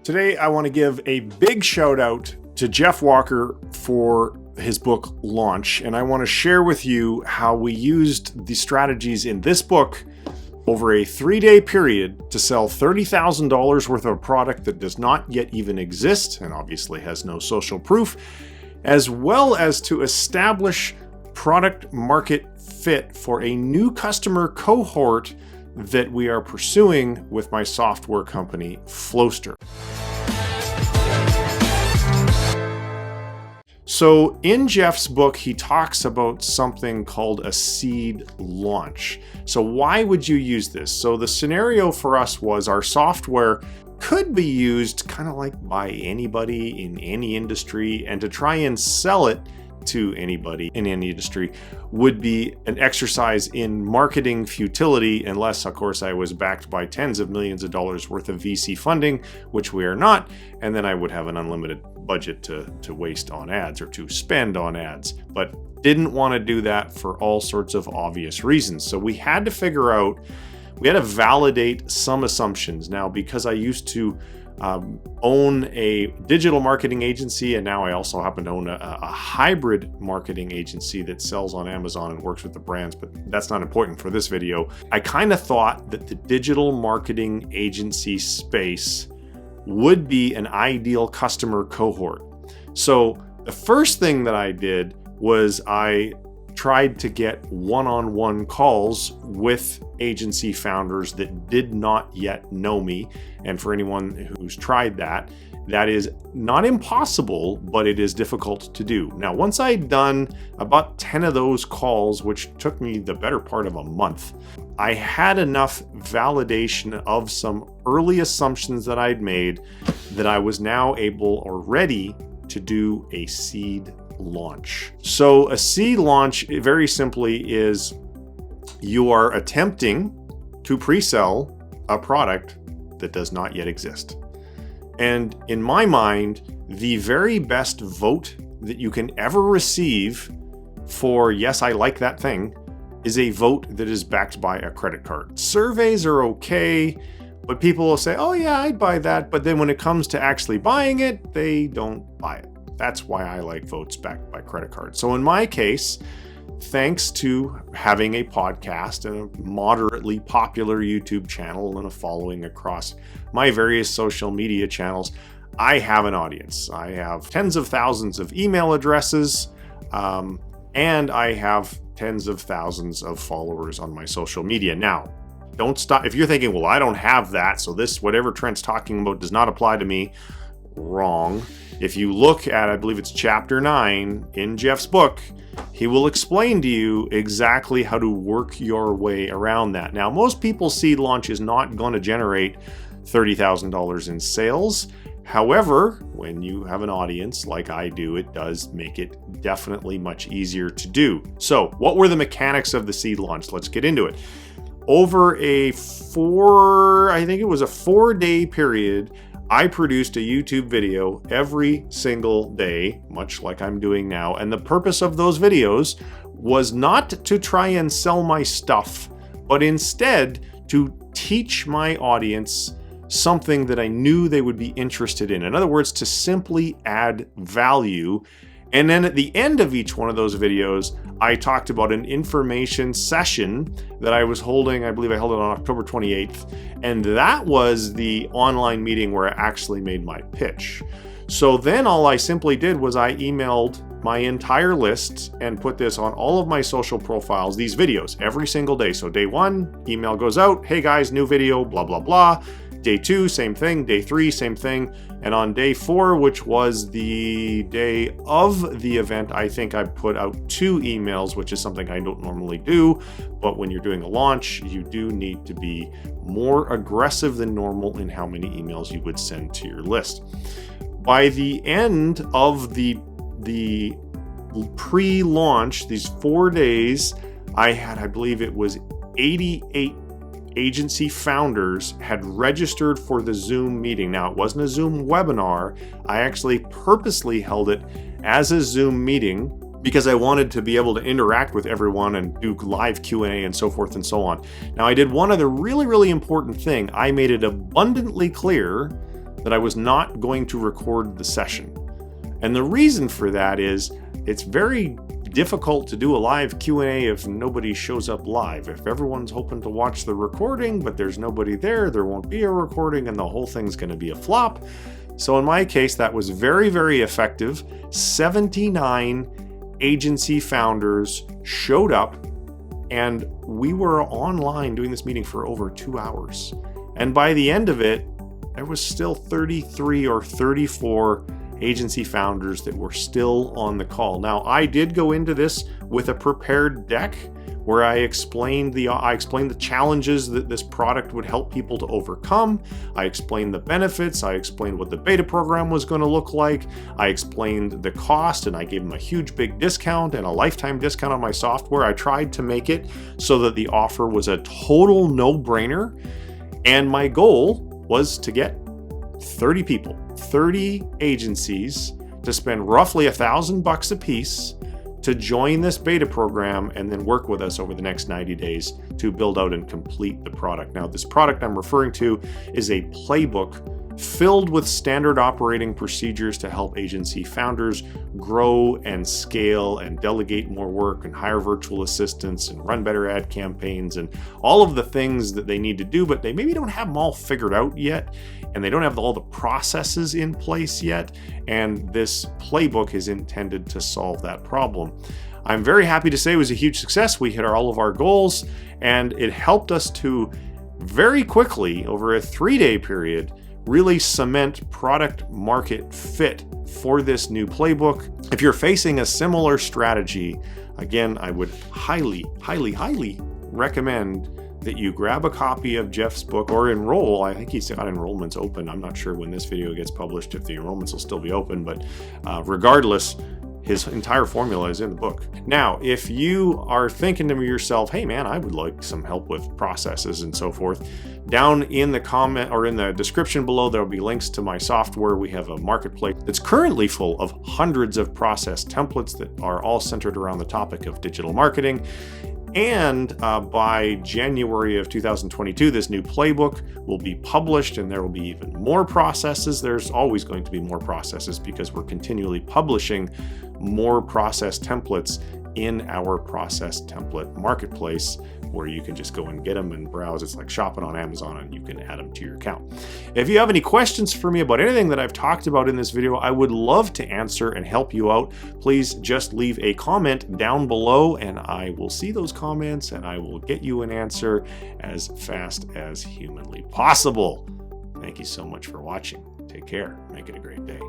Today, I want to give a big shout out to Jeff Walker for his book launch, and I want to share with you how we used the strategies in this book over a 3-day period to sell $30,000 worth of a product that does not yet even exist and obviously has no social proof, as well as to establish product market fit for a new customer cohort that we are pursuing with my software company, Flowster. So in Jeff's book, he talks about something called a seed launch. So why would you use this? So the scenario for us was our software could be used kind of like by anybody in any industry, and to try and sell it to anybody in any industry would be an exercise in marketing futility, unless of course I was backed by tens of millions of dollars worth of VC funding, which we are not, and then I would have an unlimited budget to waste on ads or to spend on ads, but didn't want to do that for all sorts of obvious reasons. So we had to figure out, we had to validate some assumptions. Now, because I used to own a digital marketing agency, and now I also happen to own a hybrid marketing agency that sells on Amazon and works with the brands, but that's not important for this video. I kind of thought that the digital marketing agency space would be an ideal customer cohort. So the first thing that I did was I tried to get one-on-one calls with agency founders that did not yet know me. And for anyone who's tried that, that is not impossible, but it is difficult to do. Now, once I'd done about 10 of those calls, which took me the better part of a month, I had enough validation of some early assumptions that I'd made that I was now able or ready to do a seed launch. So a seed launch, very simply, is you are attempting to pre-sell a product that does not yet exist. And in my mind, the very best vote that you can ever receive for, yes, I like that thing, is a vote that is backed by a credit card. Surveys are okay, but people will say, oh yeah, I'd buy that. But then when it comes to actually buying it, they don't buy it. That's why I like votes backed by credit card. So in my case, thanks to having a podcast and a moderately popular YouTube channel and a following across my various social media channels, I have an audience. I have tens of thousands of email addresses, and I have tens of thousands of followers on my social media. Now, don't stop. If you're thinking, well, I don't have that, so this, whatever Trent's talking about, does not apply to me. Wrong. If you look at, I believe it's chapter 9 in Jeff's book, he will explain to you exactly how to work your way around that. Now, most people's seed launch is not going to generate $30,000 in sales. However, when you have an audience like I do, it does make it definitely much easier to do. So what were the mechanics of the seed launch? Let's get into it. Over a 4-day period, I produced a YouTube video every single day, much like I'm doing now. And the purpose of those videos was not to try and sell my stuff, but instead to teach my audience something that I knew they would be interested in. In other words, to simply add value. And then at the end of each one of those videos, I talked about an information session that I was holding. I believe I held it on October 28th. And that was the online meeting where I actually made my pitch. So then all I simply did was I emailed my entire list and put this on all of my social profiles, these videos, every single day. So day 1, email goes out. Hey guys, new video, blah, blah, blah. Day 2, same thing. Day 3, same thing. And on day 4, which was the day of the event, I think I put out 2 emails, which is something I don't normally do. But when you're doing a launch, you do need to be more aggressive than normal in how many emails you would send to your list. By the end of the pre-launch, these 4 days, I had, I believe it was 88 agency founders had registered for the Zoom meeting. Now, it wasn't a Zoom webinar. I actually purposely held it as a Zoom meeting because I wanted to be able to interact with everyone and do live Q&A and so forth and so on. Now, I did one other really, really important thing. I made it abundantly clear that I was not going to record the session. And the reason for that is it's very difficult to do a live Q&A if nobody shows up live. If everyone's hoping to watch the recording, but there's nobody there won't be a recording and the whole thing's going to be a flop. So in my case, that was very, very effective. 79 agency founders showed up, and we were online doing this meeting for over 2 hours. And by the end of it, there was still 33 or 34 agency founders that were still on the call. Now, I did go into this with a prepared deck where I explained the challenges that this product would help people to overcome. I explained the benefits. I explained what the beta program was going to look like. I explained the cost, and I gave them a huge big discount and a lifetime discount on my software. I tried to make it so that the offer was a total no-brainer. And my goal was to get 30 people, 30 agencies to spend roughly $1,000 a piece to join this beta program and then work with us over the next 90 days to build out and complete the product. Now, this product I'm referring to is a playbook filled with standard operating procedures to help agency founders grow and scale and delegate more work and hire virtual assistants and run better ad campaigns and all of the things that they need to do, but they maybe don't have them all figured out yet, and they don't have all the processes in place yet, and this playbook is intended to solve that problem. I'm very happy to say it was a huge success. We hit all of our goals, and it helped us to very quickly, over a 3-day period, really cement product market fit for this new playbook. If you're facing a similar strategy, again, I would highly, highly, highly recommend that you grab a copy of Jeff's book or enroll. I think he's got enrollments open. I'm not sure when this video gets published if the enrollments will still be open, but regardless, his entire formula is in the book. Now, if you are thinking to yourself, hey man, I would like some help with processes and so forth, down in the comment or in the description below, there'll be links to my software. We have a marketplace that's currently full of hundreds of process templates that are all centered around the topic of digital marketing. And by January of 2022, this new playbook will be published, and there will be even more processes. There's always going to be more processes because we're continually publishing more process templates in our process template marketplace, where you can just go and get them and browse. It's like shopping on Amazon, and you can add them to your account. If you have any questions for me about anything that I've talked about in this video, I would love to answer and help you out. Please just leave a comment down below, and I will see those comments and I will get you an answer as fast as humanly possible. Thank you so much for watching. Take care. Make it a great day.